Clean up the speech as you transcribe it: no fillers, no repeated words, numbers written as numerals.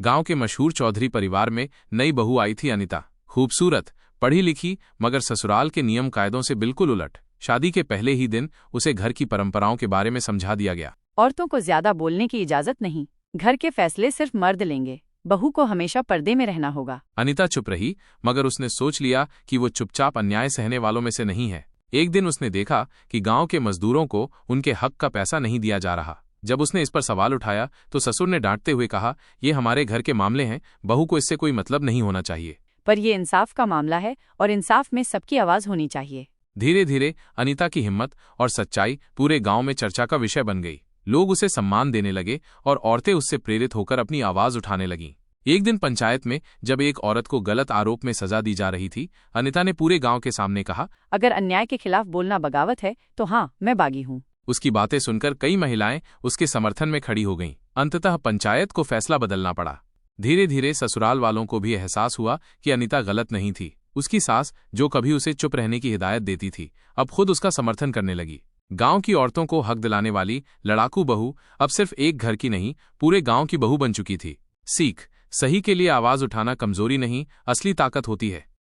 गांव के मशहूर चौधरी परिवार में नई बहू आई थी अनिता। खूबसूरत, पढ़ी लिखी, मगर ससुराल के नियम कायदों से बिल्कुल उलट। शादी के पहले ही दिन उसे घर की परंपराओं के बारे में समझा दिया गया। औरतों को ज्यादा बोलने की इजाजत नहीं, घर के फैसले सिर्फ मर्द लेंगे, बहू को हमेशा पर्दे में रहना होगा। अनिता चुप रही, मगर उसने सोच लिया कि वो चुपचाप अन्याय सहने वालों में से नहीं है। एक दिन उसने देखा कि गांव के मजदूरों को उनके हक का पैसा नहीं दिया जा रहा। जब उसने इस पर सवाल उठाया तो ससुर ने डांटते हुए कहा, ये हमारे घर के मामले हैं, बहू को इससे कोई मतलब नहीं होना चाहिए। पर ये इंसाफ का मामला है और इंसाफ में सबकी आवाज होनी चाहिए। धीरे धीरे अनिता की हिम्मत और सच्चाई पूरे गांव में चर्चा का विषय बन गई। लोग उसे सम्मान देने लगे और औरतें उससे प्रेरित होकर अपनी आवाज उठाने लगीं। एक दिन पंचायत में जब एक औरत को गलत आरोप में सजा दी जा रही थी, अनिता ने पूरे गांव के सामने कहा, अगर अन्याय के खिलाफ बोलना बगावत है तो हाँ, मैं बागी हूँ। उसकी बातें सुनकर कई महिलाएं उसके समर्थन में खड़ी हो गईं। अंततः पंचायत को फैसला बदलना पड़ा। धीरे धीरे ससुराल वालों को भी एहसास हुआ कि अनिता गलत नहीं थी। उसकी सास, जो कभी उसे चुप रहने की हिदायत देती थी, अब खुद उसका समर्थन करने लगी। गांव की औरतों को हक दिलाने वाली लड़ाकू बहू अब सिर्फ एक घर की नहीं, पूरे गांव की बहू बन चुकी थी। सीख, सही के लिए आवाज उठाना कमजोरी नहीं, असली ताकत होती है।